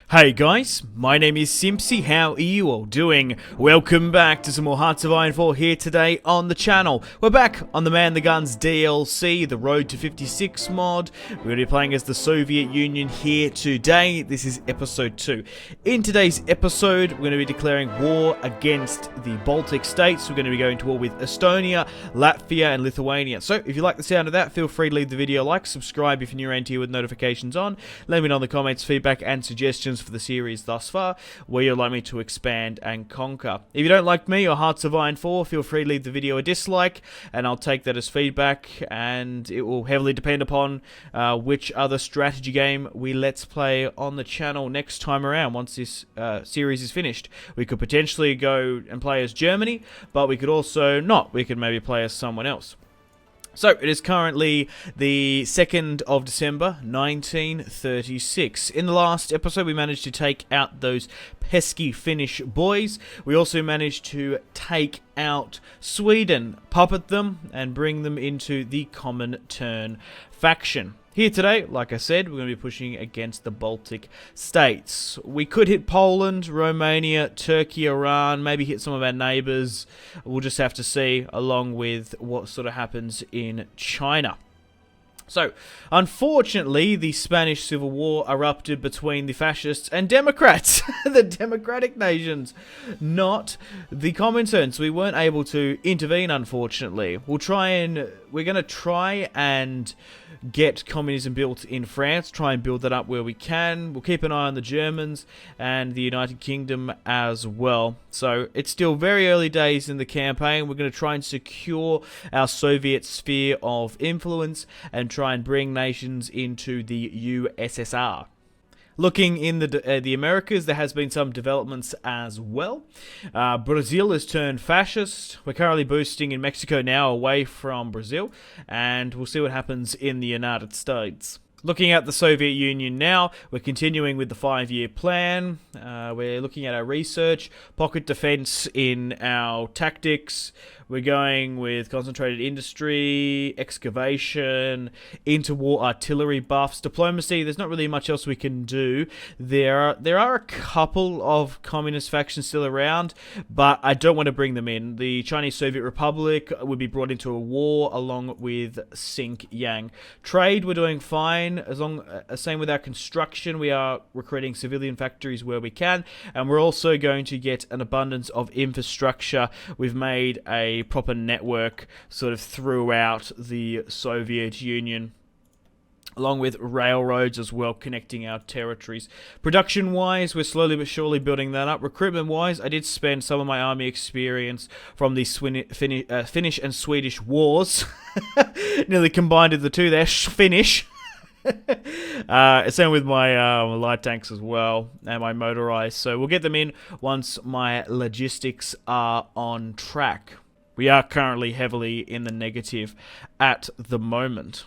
Hey guys, my name is Simpzy. How are you all doing? Welcome back to some more Hearts of Iron 4 here today on the channel. We're back on the Man the Guns DLC, the Road to 56 mod. We're going to be playing as the Soviet Union here today. This is episode 2. In today's episode, we're going to be declaring war against the Baltic States. We're going to be going to war with Estonia, Latvia, and Lithuania. So if you like the sound of that, feel free to leave the video a like, subscribe if you're new around here with notifications on. Let me know in the comments feedback and suggestions for the series thus far, where you'd like me to expand and conquer. If you don't like me or Hearts of Iron 4, feel free to leave the video a dislike, and I'll take that as feedback, and it will heavily depend upon which other strategy game we let's play on the channel next time around. Once this series is finished, we could potentially go and play as Germany, but we could also not. We could maybe play as someone else. So, it is currently the 2nd of December, 1936. In the last episode, we managed to take out those pesky Finnish boys. We also managed to take out Sweden, puppet them, and bring them into the Comintern faction. Here today, like I said, we're going to be pushing against the Baltic States. We could hit Poland, Romania, Turkey, Iran, maybe hit some of our neighbours. We'll just have to see, along with what sort of happens in China. So, unfortunately, the Spanish Civil War erupted between the fascists and Democrats, the democratic nations, not the Comintern. So we weren't able to intervene, unfortunately. We're going to try and get communism built in France, try and build that up where we can. We'll keep an eye on the Germans and the United Kingdom as well. So it's still very early days in the campaign. We're going to try and secure our Soviet sphere of influence and try and bring nations into the USSR. Looking in the Americas, there has been some developments as well. Brazil has turned fascist. We're currently boosting in Mexico now away from Brazil, and we'll see what happens in the United States. Looking at the Soviet Union now, we're continuing with the 5-year plan. We're looking at our research, pocket defense in our tactics. We're going with concentrated industry, excavation, interwar artillery buffs, diplomacy. There's not really much else we can do. There are a couple of communist factions still around, but I don't want to bring them in. The Chinese Soviet Republic would be brought into a war along with Xinjiang. Trade, we're doing fine. Same with our construction. We are recruiting civilian factories where we can, and we're also going to get an abundance of infrastructure. We've made a proper network sort of throughout the Soviet Union, along with railroads as well, connecting our territories. Production-wise, we're slowly but surely building that up. Recruitment-wise, I did spend some of my army experience from the Finnish and Swedish wars. Nearly combined the two there. Finnish. Same with my light tanks as well, and my motorized. So we'll get them in once my logistics are on track. We are currently heavily in the negative at the moment.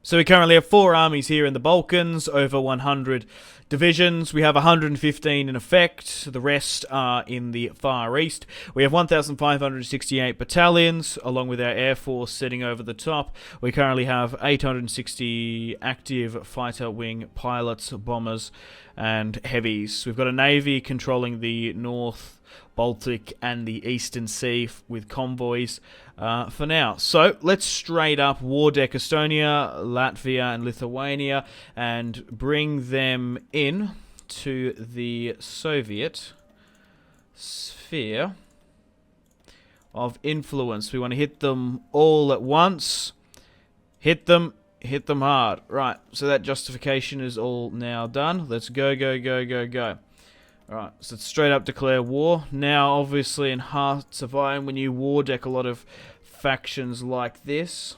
So we currently have 4 armies here in the Balkans, over 100 divisions. We have 115 in effect. The rest are in the Far East. We have 1,568 battalions, along with our Air Force sitting over the top. We currently have 860 active fighter wing pilots, bombers, and heavies. We've got a Navy controlling the North Baltic and the Eastern Sea with convoys for now. So let's straight up war deck Estonia, Latvia, and Lithuania and bring them in to the Soviet sphere of influence. We want to hit them all at once. Hit them hard. Right, so that justification is all now done. Let's go, go, go, go, go. Alright, so let's straight up declare war. Now, obviously, in Hearts of Iron, when you war deck a lot of factions like this,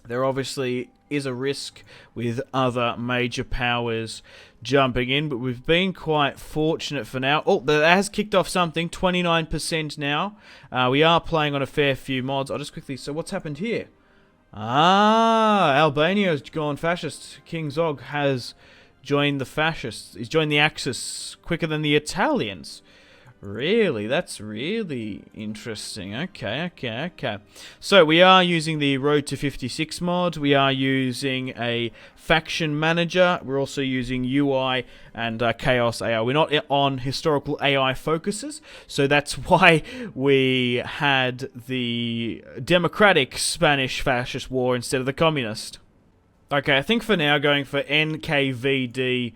there obviously is a risk with other major powers jumping in, but we've been quite fortunate for now. Oh, that has kicked off something, 29% now. We are playing on a fair few mods. I'll just quickly, so what's happened here? Albania has gone fascist. King Zog has joined the fascists. He's joined the Axis quicker than the Italians. Really? That's really interesting. Okay. So we are using the Road to 56 mod. We are using a faction manager. We're also using UI and Chaos AI. We're not on historical AI focuses, so that's why we had the democratic Spanish fascist war instead of the communist. Okay, I think for now going for NKVD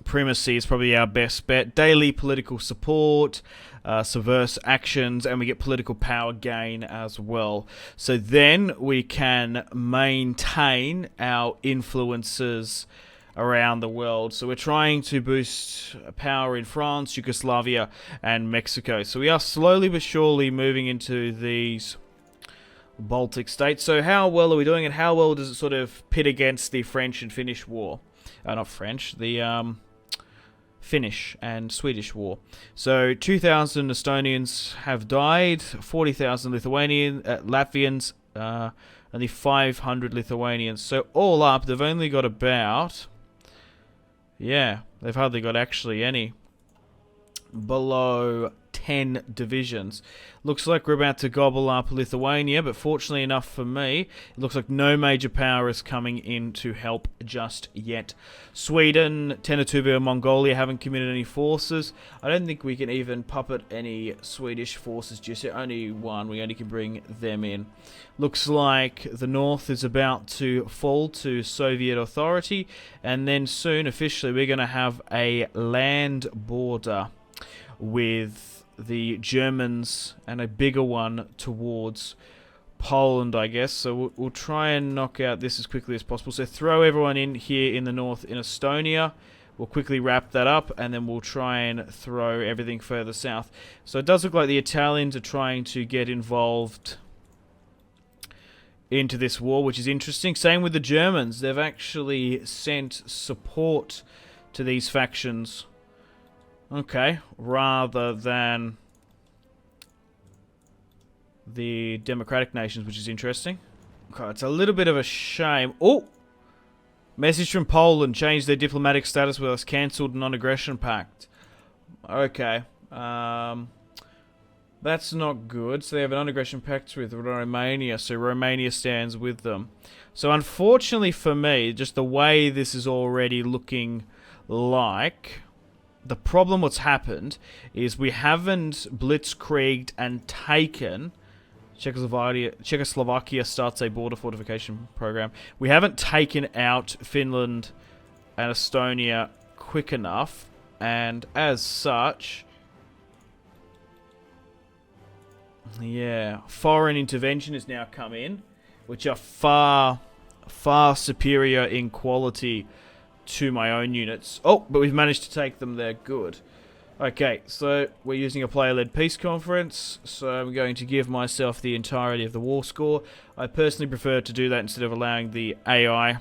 primacy is probably our best bet. Daily political support, subverse actions, and we get political power gain as well. So then we can maintain our influences around the world. So we're trying to boost power in France, Yugoslavia, and Mexico. So we are slowly but surely moving into these Baltic States. So how well are we doing, and how well does it sort of pit against the French and Finnish war? Not French, the Finnish and Swedish war. So 2,000 Estonians have died, 40,000 Latvians, only 500 Lithuanians. So all up, they've only got about, they've hardly got actually any below 10 divisions. Looks like we're about to gobble up Lithuania, but fortunately enough for me, it looks like no major power is coming in to help just yet. Sweden, Tenatuba, and Mongolia haven't committed any forces. I don't think we can even puppet any Swedish forces just yet. Only one. We only can bring them in. Looks like the north is about to fall to Soviet authority, and then soon, officially, we're going to have a land border with the Germans and a bigger one towards Poland, I guess. So we'll try and knock out this as quickly as possible. So throw everyone in here in the north in Estonia. We'll quickly wrap that up, and then we'll try and throw everything further south. So it does look like the Italians are trying to get involved into this war, which is interesting. Same with the Germans. They've actually sent support to these factions. Okay, rather than the democratic nations, which is interesting. Okay, it's a little bit of a shame. Oh! Message from Poland. Changed their diplomatic status with us. Cancelled non-aggression pact. Okay. That's not good. So they have an non-aggression pact with Romania. So Romania stands with them. So unfortunately for me, just the way this is already looking like, the problem what's happened is we haven't blitzkrieged and taken. Czechoslovakia starts a border fortification program. We haven't taken out Finland and Estonia quick enough, and as such, foreign intervention has now come in, which are far superior in quality to my own units. Oh, but we've managed to take them there. Good. Okay, so we're using a player-led peace conference, so I'm going to give myself the entirety of the war score. I personally prefer to do that instead of allowing the AI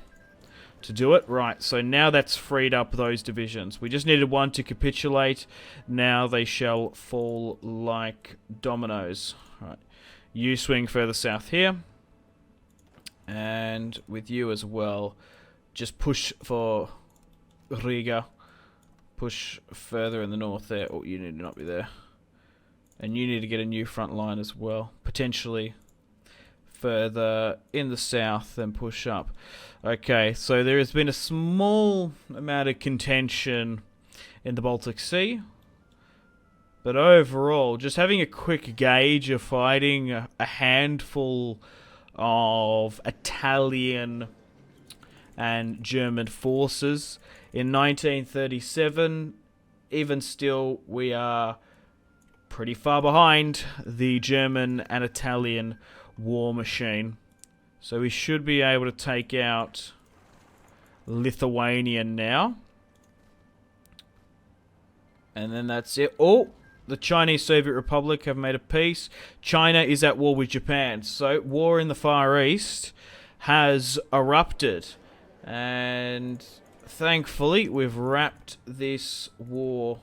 to do it. Right, so now that's freed up those divisions. We just needed one to capitulate. Now they shall fall like dominoes. Right, you swing further south here. And with you as well. Just push for Riga. Push further in the north there. Oh, you need to not be there. And you need to get a new front line as well. Potentially further in the south, then push up. Okay, so there has been a small amount of contention in the Baltic Sea. But overall, just having a quick gauge of fighting a handful of Italian and German forces in 1937. Even still, we are pretty far behind the German and Italian war machine. So we should be able to take out Lithuania now. And then that's it. Oh, the Chinese Soviet Republic have made a peace. China is at war with Japan. So war in the Far East has erupted. And thankfully, we've wrapped this war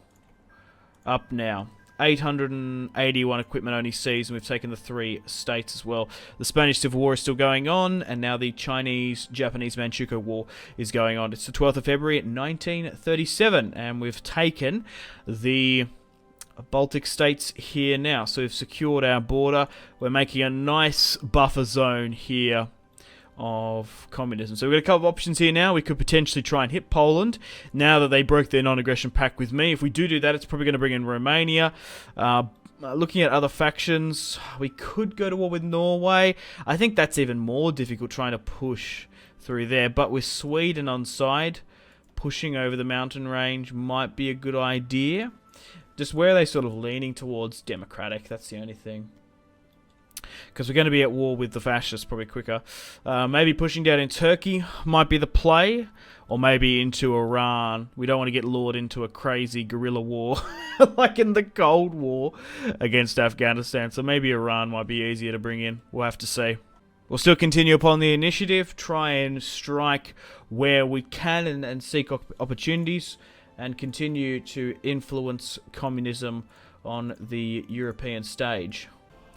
up now. 881 equipment-only seas, and we've taken the 3 states as well. The Spanish Civil War is still going on, and now the Chinese-Japanese Manchukuo War is going on. It's the 12th of February 1937, and we've taken the Baltic States here now. So we've secured our border. We're making a nice buffer zone here of communism. So we've got a couple of options here now. We could potentially try and hit Poland now that they broke their non-aggression pact with me. If we do that, it's probably going to bring in Romania. Looking at other factions, we could go to war with Norway. I think that's even more difficult trying to push through there. But with Sweden on side, pushing over the mountain range might be a good idea. Just where are they sort of leaning towards? Democratic, that's the only thing. Because we're going to be at war with the fascists probably quicker. Maybe pushing down in Turkey might be the play. Or maybe into Iran. We don't want to get lured into a crazy guerrilla war like in the Cold War against Afghanistan. So maybe Iran might be easier to bring in. We'll have to see. We'll still continue upon the initiative. Try and strike where we can and seek opportunities. And continue to influence communism on the European stage.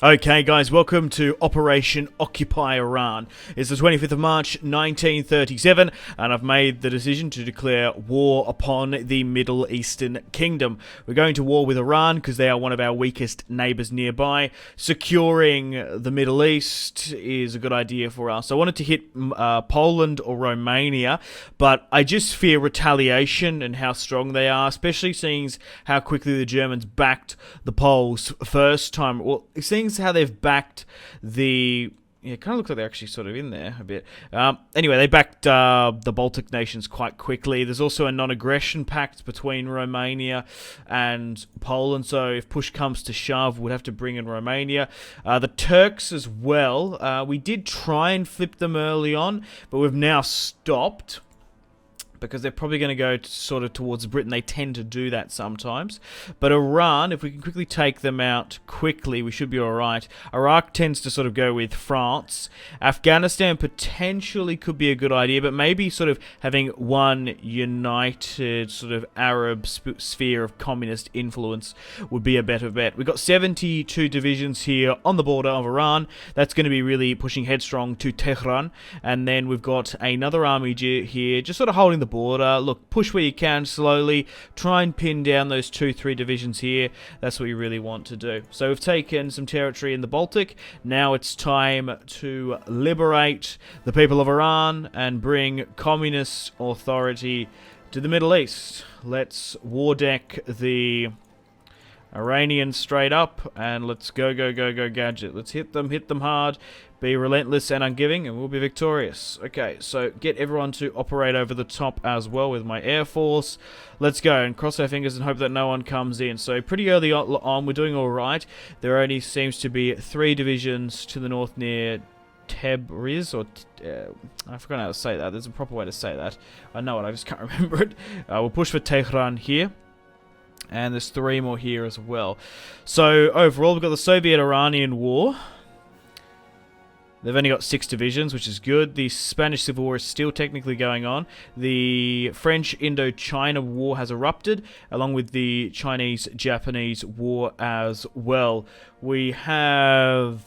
Okay guys, welcome to Operation Occupy Iran. It's the 25th of March 1937 and I've made the decision to declare war upon the Middle Eastern Kingdom. We're going to war with Iran because they are one of our weakest neighbours nearby. Securing the Middle East is a good idea for us. I wanted to hit Poland or Romania, but I just fear retaliation and how strong they are, especially seeing how quickly the Germans backed the Poles first time. Well, seeing how they've backed the... Yeah, it kind of looks like they're actually sort of in there a bit. Anyway, they backed the Baltic nations quite quickly. There's also a non-aggression pact between Romania and Poland, so if push comes to shove, we'd have to bring in Romania. The Turks as well. We did try and flip them early on, but we've now stopped. Because they're probably going to go sort of towards Britain. They tend to do that sometimes. But Iran, if we can quickly take them out quickly, we should be alright. Iraq tends to sort of go with France. Afghanistan potentially could be a good idea, but maybe sort of having one united sort of Arab sphere of communist influence would be a better bet. We've got 72 divisions here on the border of Iran. That's going to be really pushing headstrong to Tehran. And then we've got another army here, just sort of holding the border. Look, push where you can slowly. Try and pin down those 2-3 divisions here. That's what you really want to do. So we've taken some territory in the Baltic. Now it's time to liberate the people of Iran and bring communist authority to the Middle East. Let's war deck the Iranians straight up and let's go gadget. Let's hit them hard. Be relentless and unforgiving, and we'll be victorious. Okay, so get everyone to operate over the top as well with my Air Force. Let's go and cross our fingers and hope that no one comes in. So pretty early on, we're doing all right. There only seems to be 3 divisions to the north near Tabriz, or I forgot how to say that. There's a proper way to say that. I know it, I just can't remember it. We'll push for Tehran here. And there's 3 more here as well. So overall, we've got the Soviet-Iranian War. They've only got 6 divisions, which is good. The Spanish Civil War is still technically going on. The French Indochina War has erupted, along with the Chinese-Japanese War as well. We have...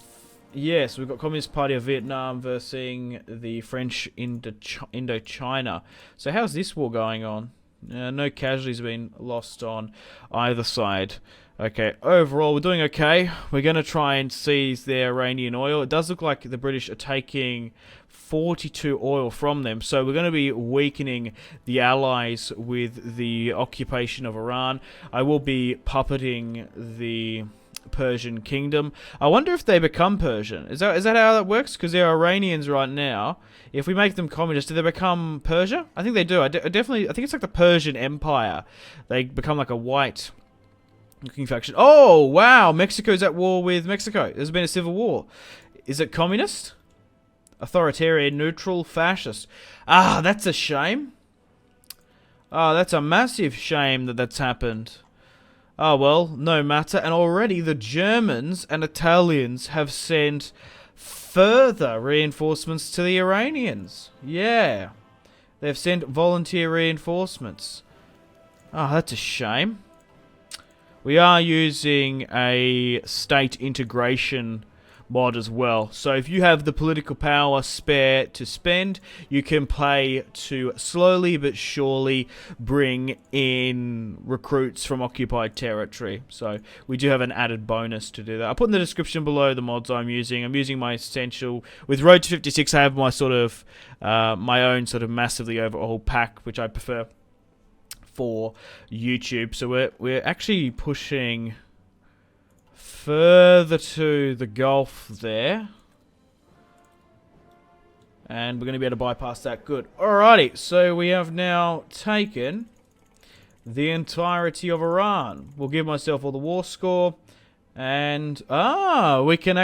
Yes, we've got Communist Party of Vietnam versus the French Indochina. So how's this war going on? No casualties have been lost on either side. Okay, overall, we're doing okay. We're going to try and seize their Iranian oil. It does look like the British are taking 42 oil from them. So we're going to be weakening the allies with the occupation of Iran. I will be puppeting the Persian kingdom. I wonder if they become Persian. Is that how that works? Because they're Iranians right now. If we make them communist, do they become Persia? I think they do. I think it's like the Persian Empire. They become like a white looking faction. Oh, wow. Mexico's at war with Mexico. There's been a civil war. Is it communist? Authoritarian, neutral, fascist. Ah, that's a shame. Oh, that's a massive shame that that's happened. Oh, well, no matter. And already the Germans and Italians have sent further reinforcements to the Iranians. Yeah. They've sent volunteer reinforcements. Oh, that's a shame. we are using a state integration mod as well. So if you have the political power spare to spend, you can pay to slowly but surely bring in recruits from occupied territory. So we do have an added bonus to do that. I'll put in the description below the mods I'm using. I'm using my essential. With Road to 56, I have my sort of my own sort of massively overhauled pack, which I prefer for YouTube. So we're actually pushing further to the Gulf there. And we're going to be able to bypass that. Good. Alrighty, so we have now taken the entirety of Iran. We'll give myself all the war score. And, we can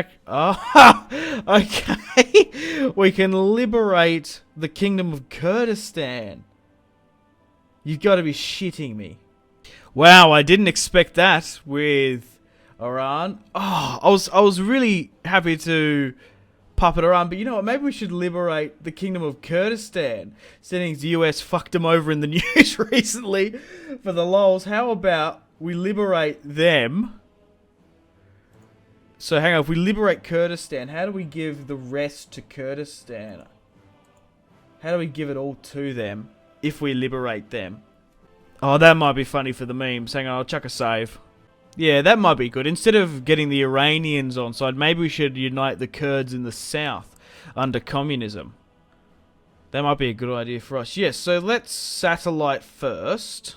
okay. We can liberate the Kingdom of Kurdistan. You've got to be shitting me. Wow, I didn't expect that with Iran. Oh, I was really happy to puppet Iran, but you know what? Maybe we should liberate the Kingdom of Kurdistan, seeing the US fucked them over in the news recently for the lols. How about we liberate them? So hang on, if we liberate Kurdistan, how do we give the rest to Kurdistan? How do we give it all to them if we liberate them? Oh, that might be funny for the memes. Hang on, I'll chuck a save. Yeah, that might be good. Instead of getting the Iranians on side, maybe we should unite the Kurds in the south under communism. That might be a good idea for us. Yes, so let's satellite first.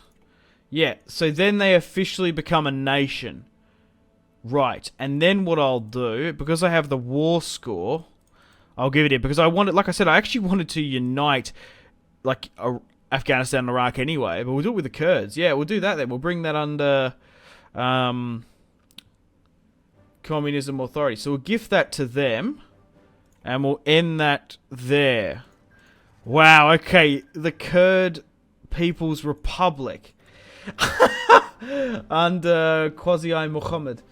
Yeah, so then they officially become a nation. Right, and then what I'll do, because I have the war score, I'll give it in. Because I wanted, like I said, I actually wanted to unite, like, Afghanistan and Iraq anyway. But we'll do it with the Kurds. Yeah, we'll do that then. We'll bring that under communism authority. So we'll gift that to them, and we'll end that there. Wow, okay, the Kurd People's Republic under Quasi Muhammad.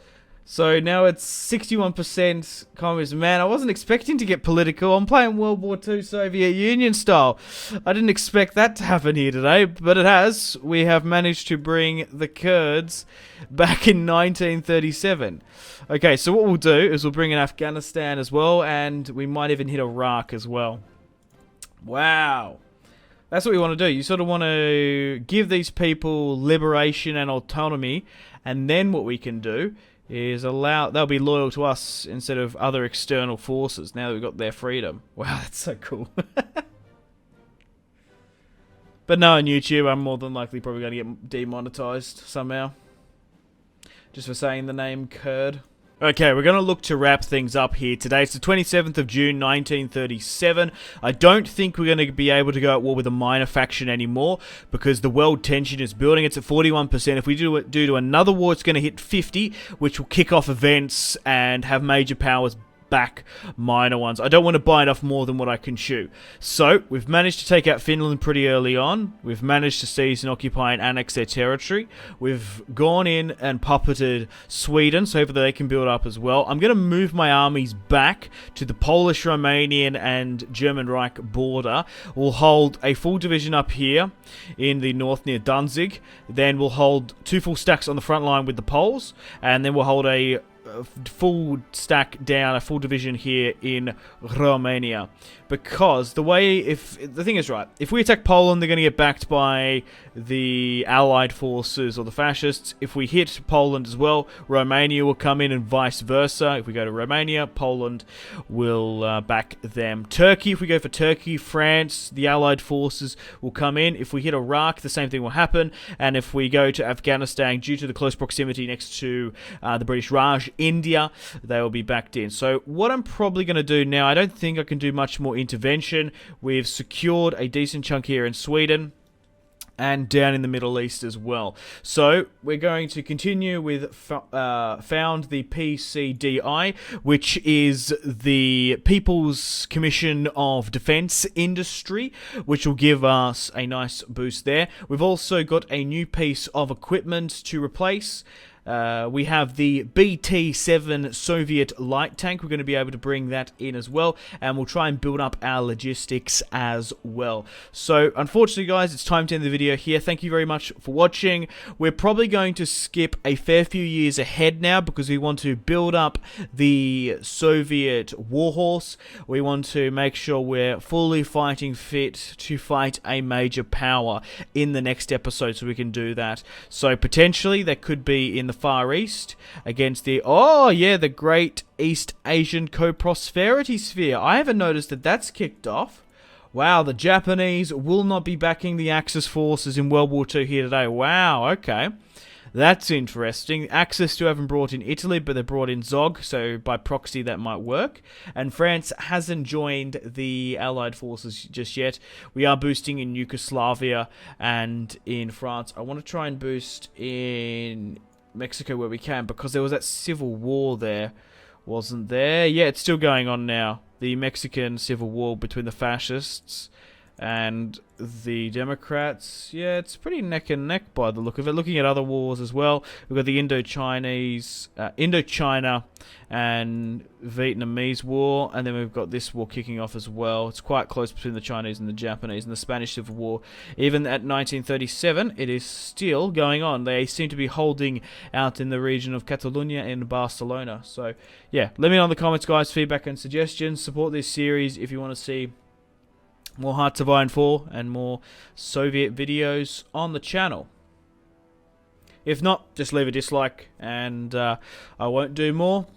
So now it's 61% communism. Man, I wasn't expecting to get political. I'm playing World War II Soviet Union style. I didn't expect that to happen here today, but it has. We have managed to bring the Kurds back in 1937. Okay, so what we'll do is we'll bring in Afghanistan as well, and we might even hit Iraq as well. Wow. That's what we want to do. You sort of want to give these people liberation and autonomy, and then what we can do is they'll be loyal to us instead of other external forces now that we've got their freedom. Wow, that's so cool. But no, on YouTube, I'm more than likely probably going to get demonetized somehow. Just for saying the name Kurd. Okay, we're going to look to wrap things up here today. It's the 27th of June, 1937. I don't think we're going to be able to go at war with a minor faction anymore because the world tension is building. It's at 41%. If we do to another war, it's going to hit 50, which will kick off events and have major powers back minor ones. I don't want to bite off more than what I can chew. So, we've managed to take out Finland pretty early on. We've managed to seize and occupy and annex their territory. We've gone in and puppeted Sweden, so hopefully they can build up as well. I'm going to move my armies back to the Polish, Romanian, and German Reich border. We'll hold a full division up here in the north near Danzig. Then we'll hold 2 full stacks on the front line with the Poles, and then we'll hold a full stack down, a full division here in Romania. Because the thing is, right, if we attack Poland, they're going to get backed by the Allied forces or the fascists. If we hit Poland as well, Romania will come in and vice versa. If we go to Romania, Poland will back them. Turkey, if we go for Turkey, France, the Allied forces will come in. If we hit Iraq, the same thing will happen. And if we go to Afghanistan, due to the close proximity next to the British Raj, India, they will be backed in. So what I'm probably going to do now, I don't think I can do much more intervention. We've secured a decent chunk here in Sweden and down in the Middle East as well. So we're going to continue with found the PCDI, which is the People's Commission of Defense Industry, which will give us a nice boost there. We've also got a new piece of equipment to replace. We have the BT-7 Soviet light tank. We're going to be able to bring that in as well, and we'll try and build up our logistics as well. So, unfortunately, guys, it's time to end the video here. Thank you very much for watching. We're probably going to skip a fair few years ahead now because we want to build up the Soviet warhorse. We want to make sure we're fully fighting fit to fight a major power in the next episode, so we can do that. So, potentially, that could be in the Far East against the the Great East Asian Co-Prosperity Sphere. I haven't noticed that that's kicked off. Wow, the Japanese will not be backing the Axis forces in World War II here today. Wow, okay. That's interesting. Axis still haven't brought in Italy, but they brought in Zog, so by proxy that might work. And France hasn't joined the Allied forces just yet. We are boosting in Yugoslavia and in France. I want to try and boost in Mexico where we can, because there was that civil war there, wasn't there? Yeah, it's still going on now. The Mexican civil war between the fascists and the Democrats. Yeah, it's pretty neck and neck by the look of it. Looking at other wars as well, we've got the Indochina and Vietnamese war, and then we've got this war kicking off as well. It's quite close between the Chinese and the Japanese, and the Spanish Civil War. Even at 1937, it is still going on. They seem to be holding out in the region of Catalonia and Barcelona. So, yeah, let me know in the comments, guys, feedback and suggestions. Support this series if you want to see more Hearts of Iron 4 and more Soviet videos on the channel. If not, just leave a dislike and I won't do more.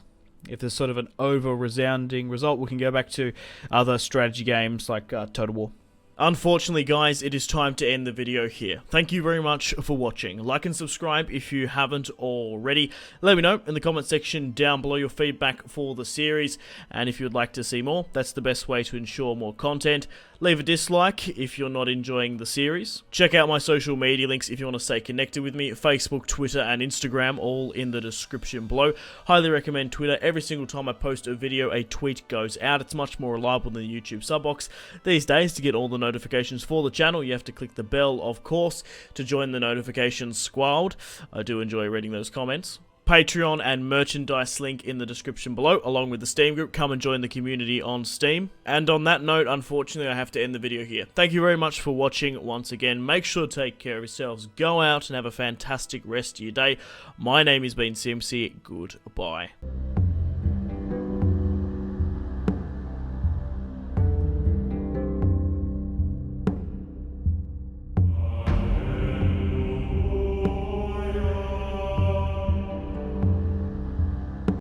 If there's sort of an over-resounding result, we can go back to other strategy games like Total War. Unfortunately, guys, it is time to end the video here. Thank you very much for watching. Like and subscribe if you haven't already. Let me know in the comment section down below your feedback for the series, and if you'd like to see more, that's the best way to ensure more content. Leave a dislike if you're not enjoying the series. Check out my social media links if you want to stay connected with me. Facebook, Twitter, and Instagram, all in the description below. Highly recommend Twitter. Every single time I post a video, a tweet goes out. It's much more reliable than the YouTube sub box. These days, to get all the notifications for the channel, you have to click the bell, of course, to join the notifications squad. I do enjoy reading those comments. Patreon and merchandise link in the description below, along with the Steam group. Come and join the community on Steam. And on that note, unfortunately, I have to end the video here. Thank you very much for watching once again. Make sure to take care of yourselves. Go out and have a fantastic rest of your day. My name has been Simpzy. Goodbye.